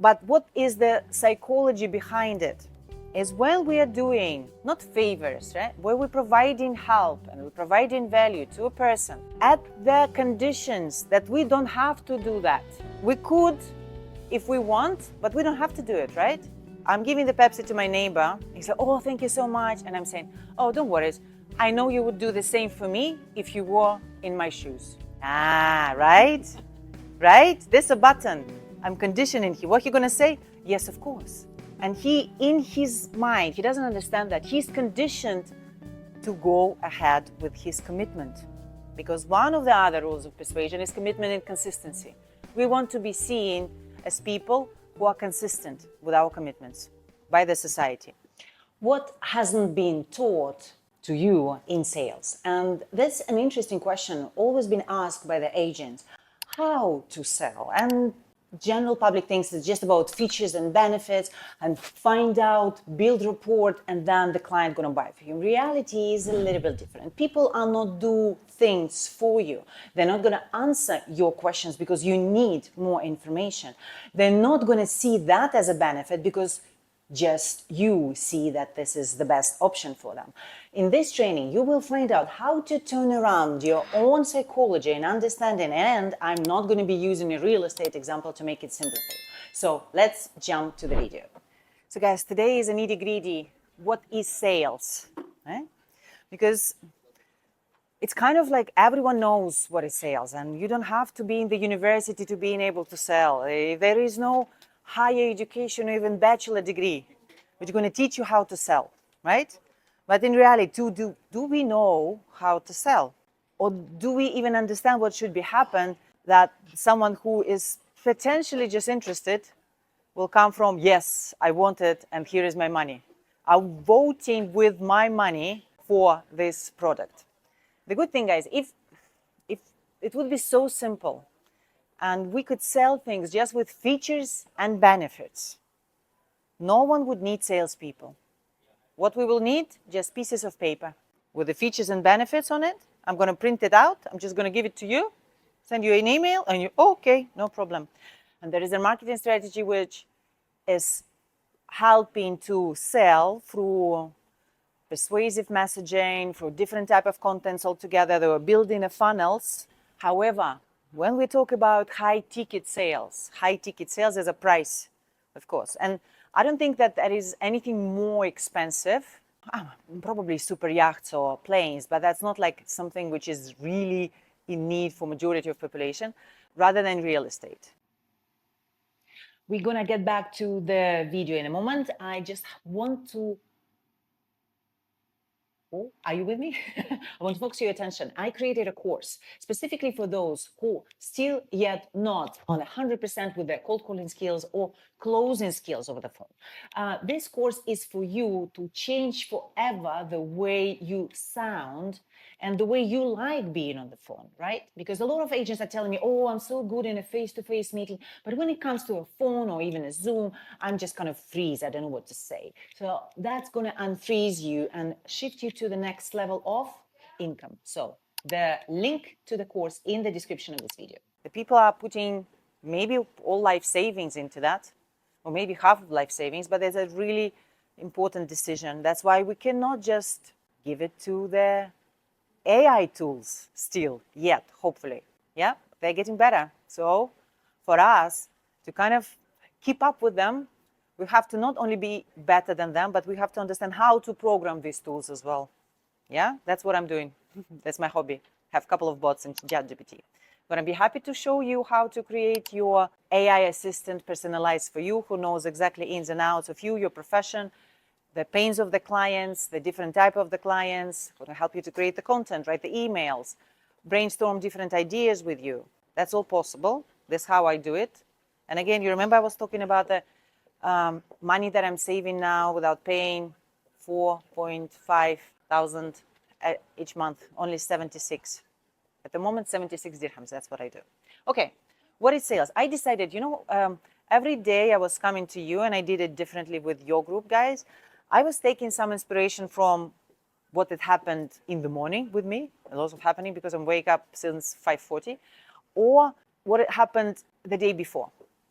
But what is the psychology behind it? Is when we are doing not favors, right? Where we're providing help and we're providing value to a person at the conditions that we don't have to do that. We could if we want, but we don't have to do it, right? I'm giving the Pepsi to my neighbor. He's like, oh, thank you so much. And I'm saying, oh, don't worry. I know you would do the same for me if you were in my shoes. Ah, right? Right? There's a button. I'm conditioning him. What he gonna say? Yes, of course. And he, in his mind, he doesn't understand that he's conditioned to go ahead with his commitment. Because one of the other rules of persuasion is commitment and consistency. We want to be seen as people who are consistent with our commitments by the society. What hasn't been taught to you in sales? And that's an interesting question, always been asked by the agents. How to sell? And general public thinks it's just about features and benefits and find out, build rapport, and then the client gonna buy for you. Reality is a little bit different. People are not do things for you. They're not gonna answer your questions because you need more information. They're not gonna see that as a benefit because just you see that this is the best option for them. In this training, you will find out how to turn around your own psychology and understanding, and I'm not going to be using a real estate example to make it simple for you. So let's jump to the video. So guys, today is a nitty-gritty, what is sales? Right? Because it's kind of like everyone knows what is sales, and you don't have to be in the university to being able to sell. There is no higher education or even bachelor degree which is going to teach you how to sell, right? But in reality, do we know how to sell? Or do we even understand what should be happen that someone who is potentially just interested will come from, yes, I want it and here is my money. I'm voting with my money for this product. The good thing, guys, if it would be so simple and we could sell things just with features and benefits, no one would need salespeople. What we will need, just pieces of paper with the features and benefits on it. I'm going to print it out. I'm just going to give it to you, send you an email, and you, oh, okay, no problem. And there is a marketing strategy which is helping to sell through persuasive messaging, through different type of contents altogether. They were building a funnels. However, when we talk about high ticket sales is a price, of course. And I don't think that there is anything more expensive, probably super yachts or planes, but that's not like something which is really in need for majority of population, rather than real estate. We're gonna get back to the video in a moment. I just want to Oh, are you with me? I want to focus your attention. I created a course specifically for those who still yet not on 100% with their cold calling skills or closing skills over the phone. This course is for you to change forever the way you sound and the way you like being on the phone, right? Because a lot of agents are telling me, oh, I'm so good in a face-to-face meeting, but when it comes to a phone or even a Zoom, I'm just kind of freeze. I don't know what to say. So that's going to unfreeze you and shift you to the next level of income. So the link to the course in the description of this video. The people are putting maybe all life savings into that, or maybe half of life savings, but there's a really important decision. That's why we cannot just give it to the AI tools still yet, hopefully. Yeah, they're getting better. So for us to kind of keep up with them, we have to not only be better than them, but we have to understand how to program these tools as well. Yeah, that's what I'm doing. That's my hobby. Have a couple of bots in ChatGPT. I'm going to be happy to show you how to create your AI assistant personalized for you, who knows exactly ins and outs of you, your profession, the pains of the clients, the different type of the clients. Going to help you to create the content, write the emails, brainstorm different ideas with you. That's all possible. That's how I do it. And again, you remember I was talking about the money that I'm saving now without paying 4.5 thousand each month, only 76. At the moment, 76 dirhams, that's what I do. Okay, what is sales? I decided, every day I was coming to you and I did it differently with your group, guys. I was taking some inspiration from what had happened in the morning with me, a lot of happening because I'm wake up since 5:40, or what had happened the day before.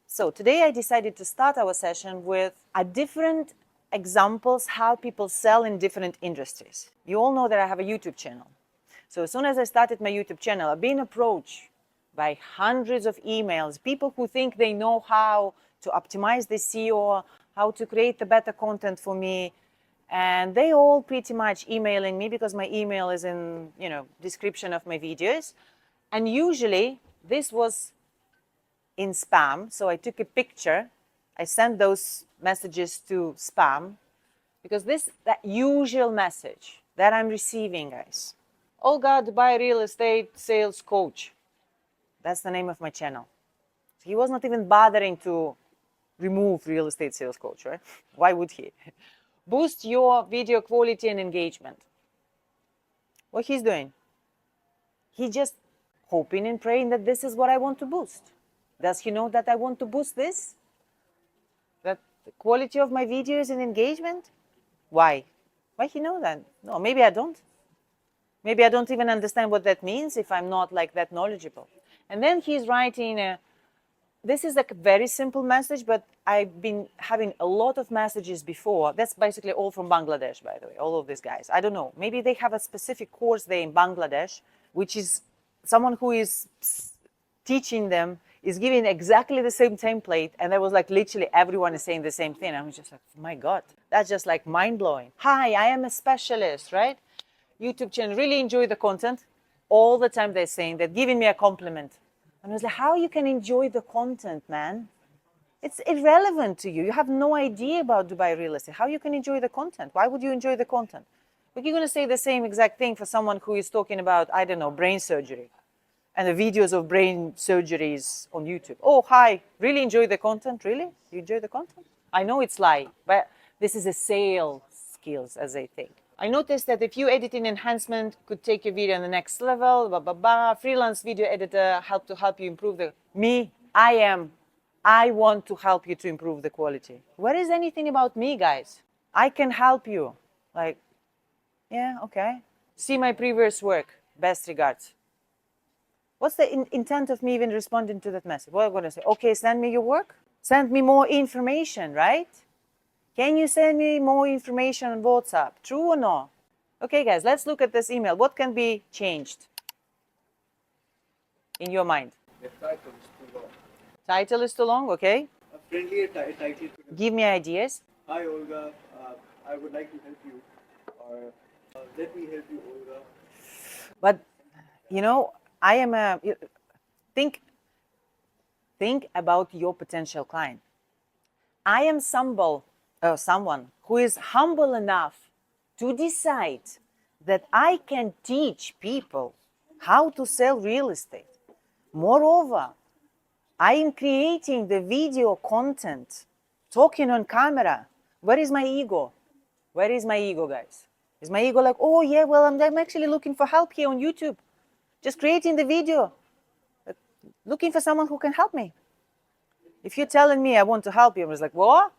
So today I decided to start our session with a different examples how people sell in different industries. You all know that I have a YouTube channel. So as soon as I started my YouTube channel, I've been approached by hundreds of emails, people who think they know how to optimize the SEO, how to create the better content for me. And they all pretty much emailing me because my email is in, description of my videos. And usually this was in spam. So I took a picture. I sent those messages to spam because that usual message that I'm receiving, guys. Olga, Dubai real estate sales coach. That's the name of my channel. He was not even bothering to remove real estate sales coach, right? Why would he? Boost your video quality and engagement. What he's doing? He just hoping and praying that this is what I want to boost. Does he know that I want to boost this? That the quality of my videos and engagement? Why? Why he know that? No, maybe I don't. Maybe I don't even understand what that means if I'm not like that knowledgeable. And then he's writing, this is like a very simple message, but I've been having a lot of messages before. That's basically all from Bangladesh, by the way, all of these guys. I don't know. Maybe they have a specific course there in Bangladesh, which is someone who is teaching them is giving exactly the same template. And there was like literally everyone is saying the same thing. I was just like, my God, that's just like mind blowing. Hi, I am a specialist, right? YouTube channel, really enjoy the content. All the time they're saying that, giving me a compliment. And I was like, how you can enjoy the content, man? It's irrelevant to you. You have no idea about Dubai real estate. How you can enjoy the content? Why would you enjoy the content? But you're going to say the same exact thing for someone who is talking about, I don't know, brain surgery and the videos of brain surgeries on YouTube. Oh, hi, really enjoy the content? Really? You enjoy the content? I know it's lie, but this is a sales skills, as they think. I noticed that if you editing enhancement could take your video on the next level, freelance video editor help you improve I want to help you to improve the quality. What is anything about me, guys? I can help you. Like, yeah, okay. See my previous work. Best regards. What's the intent of me even responding to that message? What am I going to say? Okay, send me your work. Send me more information, right? Can you send me more information on WhatsApp? True or no? Okay, guys, let's look at this email. What can be changed in your mind? The title is too long. Title is too long, okay? A friendlier title. Give me ideas. Hi, Olga. I would like to help you. Or let me help you, Olga. But, I am a... Think about your potential client. I am someone who is humble enough to decide that I can teach people how to sell real estate. Moreover, I am creating the video content, talking on camera. Where is my ego? Where is my ego, guys? Is my ego like, oh yeah, well, I'm actually looking for help here on YouTube. Just creating the video, looking for someone who can help me. If you're telling me I want to help you, I was like, what?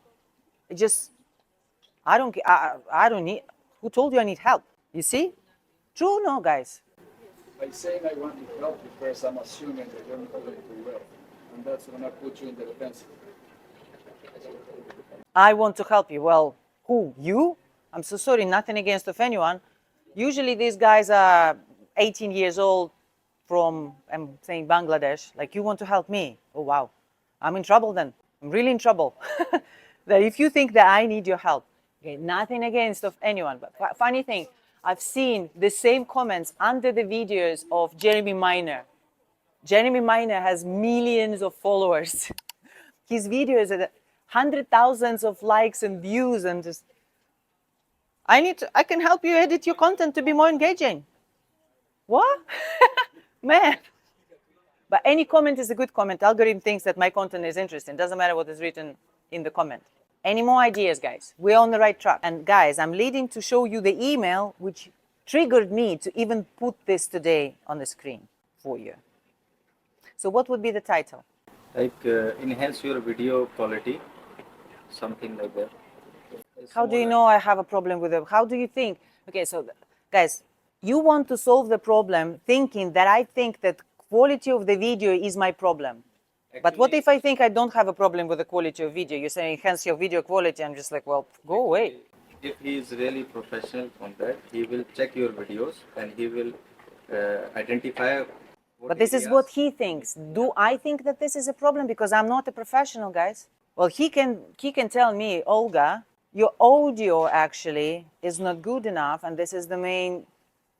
I don't need, who told you I need help? You see? True, no, guys? By saying I want to help you first, I'm assuming that you're not going to do well. And that's when I put you in the defensive. I want to help you. Well, who? You? I'm so sorry, nothing against of anyone. Usually these guys are 18 years old from, I'm saying Bangladesh. Like, you want to help me? Oh, wow. I'm in trouble then. I'm really in trouble. That if you think that I need your help, okay, nothing against of anyone. But funny thing, I've seen the same comments under the videos of Jeremy Miner. Jeremy Miner has millions of followers. His videos are 100,000s of likes and views, and just, I can help you edit your content to be more engaging. What? Man. But any comment is a good comment. Algorithm thinks that my content is interesting. Doesn't matter what is written in the comment. Any more ideas, guys? We're on the right track. And guys, I'm leading to show you the email which triggered me to even put this today on the screen for you. So what would be the title? Like enhance your video quality, something like that. How do you know I have a problem with it? How do you think? Okay, so guys, you want to solve the problem thinking that I think that quality of the video is my problem. But what Actually- if I think I don't have a problem with the quality of video? You're saying enhance your video quality. I'm just like, well, go away. If he is really professional on that, he will check your videos and he will identify what But this is areas- what he thinks. Do I think that this is a problem because I'm not a professional, guys? Well, he can tell me, Olga, your audio actually is not good enough, and this is the main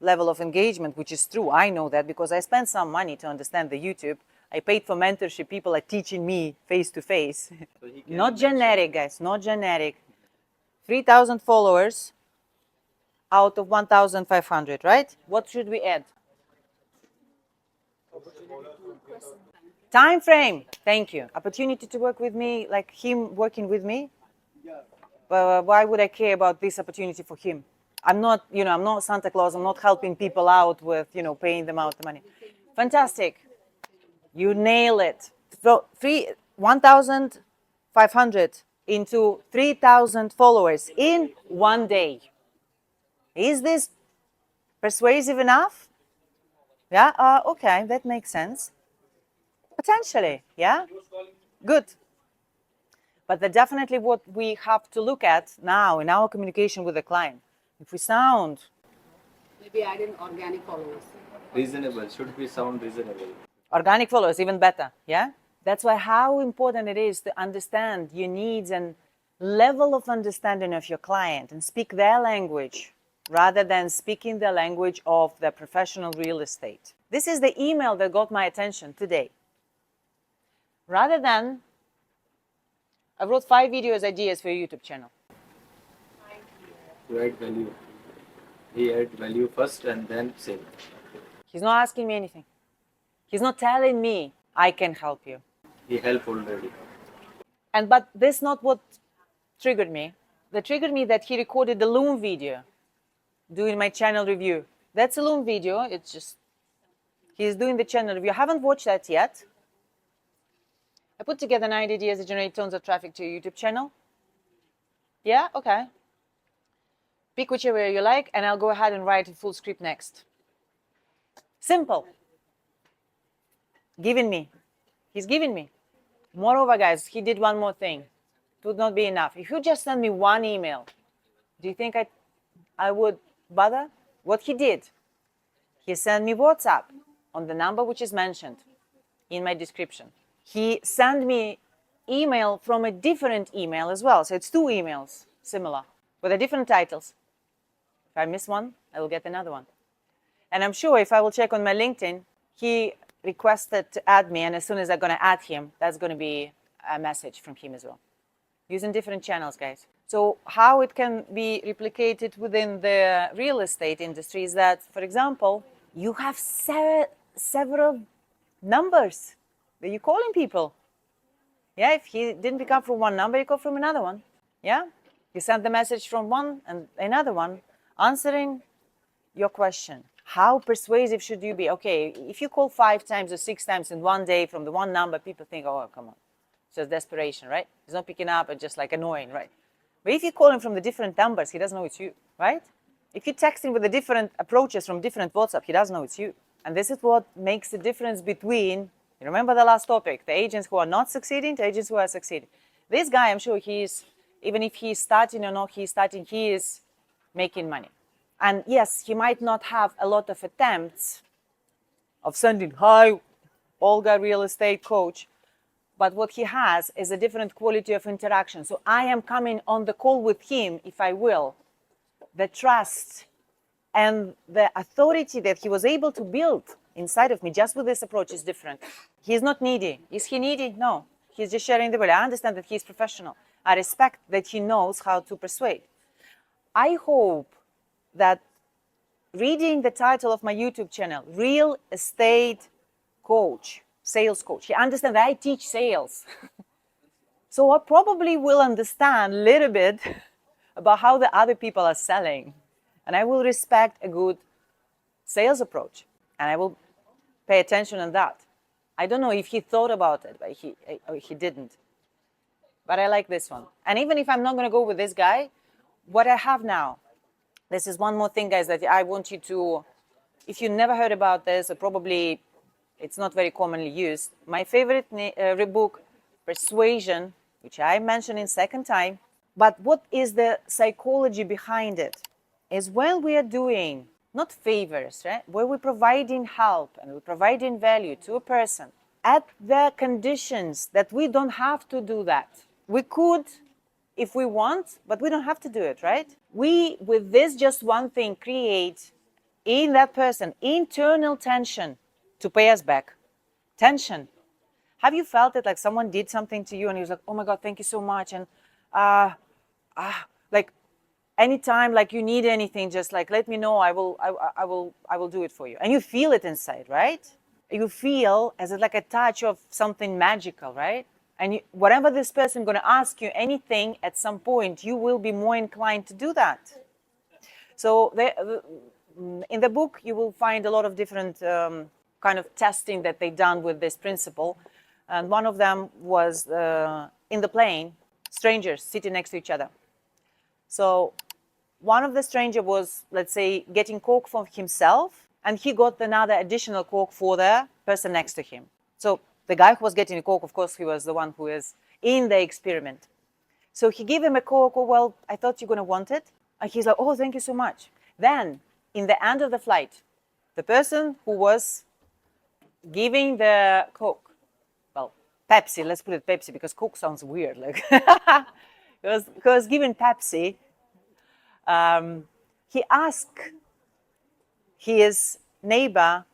level of engagement, which is true. I know that because I spent some money to understand the YouTube. I paid for mentorship. People are teaching me face to face. So he can Not mention- generic, guys, not generic. 3,000 followers out of 1,500, right? What should we add? Time frame. Thank you. Opportunity to work with me, like him working with me. Why would I care about this opportunity for him? I'm not, I'm not Santa Claus. I'm not helping people out with, paying them out the money. Fantastic. You nail it. So 1,500 into 3,000 followers in one day. Is this persuasive enough? Yeah. Okay, that makes sense. Potentially, yeah. Good. But that's definitely what we have to look at now in our communication with the client. If we sound Maybe add in organic followers. reasonable, should be sound reasonable. organic followers, even better, yeah? That's why how important it is to understand your needs and level of understanding of your client and speak their language rather than speaking the language of the professional real estate. This is the email that got my attention today. Rather than, I wrote 5 videos ideas for your YouTube channel. To add value. He add value first and then sell. He's not asking me anything. He's not telling me I can help you. He help already. But this not what triggered me. That triggered me that he recorded the Loom video doing my channel review. That's a Loom video. It's just he's doing the channel review. I haven't watched that yet. I put together 9 ideas to generate tons of traffic to your YouTube channel. Yeah, okay. Pick whichever you like, and I'll go ahead and write a full script next. Simple. Giving me. He's giving me. Moreover, guys, he did one more thing. It would not be enough. If you just send me one email, do you think I would bother? What he did, he sent me WhatsApp on the number which is mentioned in my description. He sent me email from a different email as well. So it's 2 emails, similar, with the different titles. If I miss one, I will get another one. And I'm sure if I will check on my LinkedIn, he requested to add me, and as soon as I'm going to add him, that's going to be a message from him as well. Using different channels, guys. So how it can be replicated within the real estate industry is that, for example, you have several numbers that you're calling people. Yeah, if he didn't pick up from one number, you call from another one. Yeah, you send the message from one and another one, answering your question. How persuasive should you be? Okay, if you call 5 times or 6 times in one day from the one number, people think, oh, come on. So it's desperation, right? He's not picking up and just like annoying, right? But if you call him from the different numbers, he doesn't know it's you, right? If you text him with the different approaches from different WhatsApp, he doesn't know it's you. And this is what makes the difference between, you remember the last topic, the agents who are not succeeding to agents who are succeeding. This guy, I'm sure he is, even if he's starting or not, he's starting, he is making money. And yes, he might not have a lot of attempts of sending, hi, Olga, real estate coach. But what he has is a different quality of interaction. So I am coming on the call with him, if I will. The trust and the authority that he was able to build inside of me just with this approach is different. He's not needy. Is he needy? No. He's just sharing the value. I understand that he's professional. I respect that he knows how to persuade. I hope that reading the title of my YouTube channel, Real Estate Coach, Sales Coach, he understands that I teach sales. So I probably will understand a little bit about how the other people are selling. And I will respect a good sales approach. And I will pay attention on that. I don't know if he thought about it, but he didn't. But I like this one. And even if I'm not going to go with this guy, what I have now, this is one more thing, guys, that I want you to, if you never heard about this, or probably It's not very commonly used. My favorite book, Persuasion, which I mentioned in second time. But what is the psychology behind it? Is when we are doing not favors, right? Where we're providing help and we're providing value to a person at the conditions that we don't have to do that. We could if we want, but we don't have to do it, right? We, with this just one thing, create in that person internal tension to pay us back. Tension. Have you felt it like someone did something to you and he was like, oh my God, thank you so much. And like anytime like you need anything, just like let me know, I will do it for you. And you feel it inside, right? You feel as like a touch of something magical, right? And you, whatever this person going to ask you anything at some point, you will be more inclined to do that. So in the book, you will find a lot of different kind of testing that they done with this principle. And one of them was in the plane, strangers sitting next to each other. So one of the stranger was, let's say, getting Coke for himself, and he got another additional Coke for the person next to him. So the guy who was getting a Coke, of course, he was the one who is in the experiment. So he gave him a Coke. Oh, well, I thought you're going to want it. And he's like, oh, thank you so much. Then, in the end of the flight, the person who was giving the Coke, well, Pepsi, let's put it Pepsi because Coke sounds weird. Like, he was giving Pepsi. He asked his neighbor,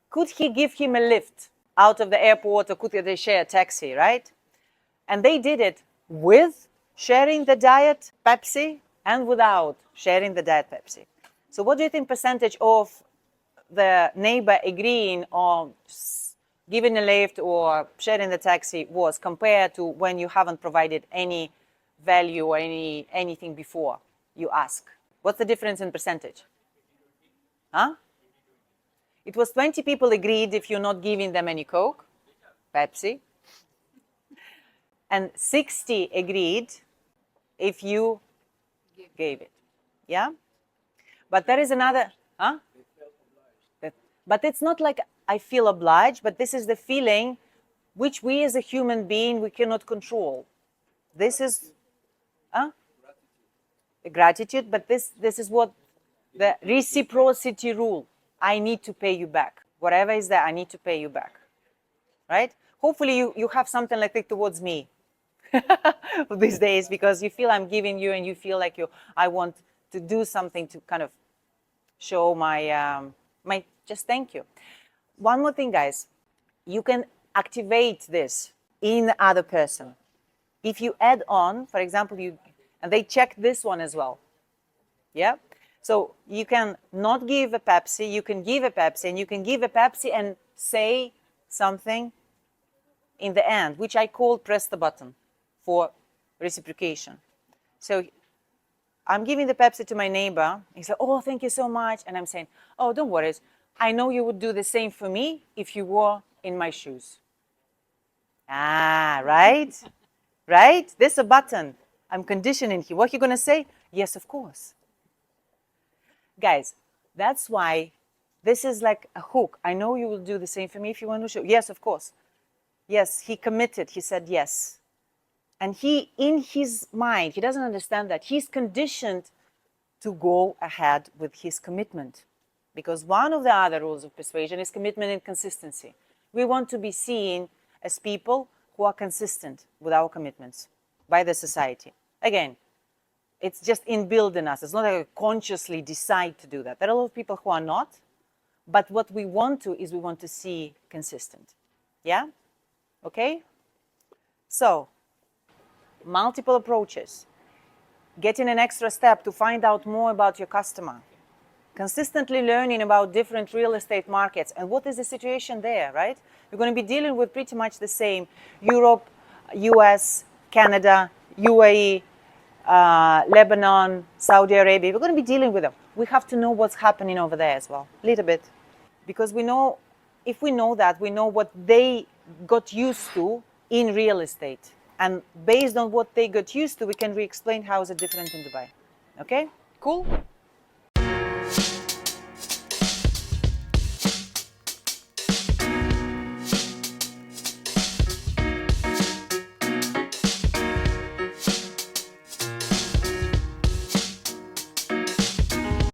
could he give him a lift out of the airport, or could they share a taxi, right? And they did it with sharing the diet Pepsi and without sharing the diet Pepsi. So what do you think percentage of the neighbor agreeing on giving a lift or sharing the taxi was compared to when you haven't provided any value or anything before you ask? What's the difference in percentage? Huh? It was 20 people agreed if you're not giving them any Coke, Pepsi, and 60 agreed if you gave it. Yeah? But there is another, huh? But it's not like I feel obliged, but this is the feeling which we as a human being, we cannot control. This is gratitude, but this is what the reciprocity rule. I need to pay you back. Whatever is there, I need to pay you back. Right? Hopefully you have something like that towards me these days, because you feel I'm giving you and you feel like I want to do something to kind of show my just thank you. One more thing, guys. You can activate this in the other person. If you add on, for example, and they check this one as well. Yeah? So you can not give a Pepsi, you can give a Pepsi, and you can give a Pepsi and say something in the end, which I call press the button for reciprocation. So I'm giving the Pepsi to my neighbor. He's like, oh, thank you so much. And I'm saying, oh, don't worry. I know you would do the same for me if you were in my shoes. Ah, right? Right? There's a button. I'm conditioning here. What are you going to say? Yes, of course. Guys, that's why this is like a hook. I know you will do the same for me if you want to show. Yes, of course. Yes, he committed. He said yes. And he, in his mind, he doesn't understand that. He's conditioned to go ahead with his commitment. Because one of the other rules of persuasion is commitment and consistency. We want to be seen as people who are consistent with our commitments by the society. Again, it's just inbuilt in us. It's not like we consciously decide to do that. There are a lot of people who are not. But what we want to is we want to see consistent. Yeah? Okay? So, multiple approaches. Getting an extra step to find out more about your customer. Consistently learning about different real estate markets and what is the situation there, right? You're going to be dealing with pretty much the same Europe, US, Canada, UAE, Lebanon, Saudi Arabia. We're going to be dealing with them. We have to know what's happening over there as well, a little bit. Because we know, if we know that, we know what they got used to in real estate. And based on what they got used to, we can re-explain how is it different in Dubai. Okay? Cool?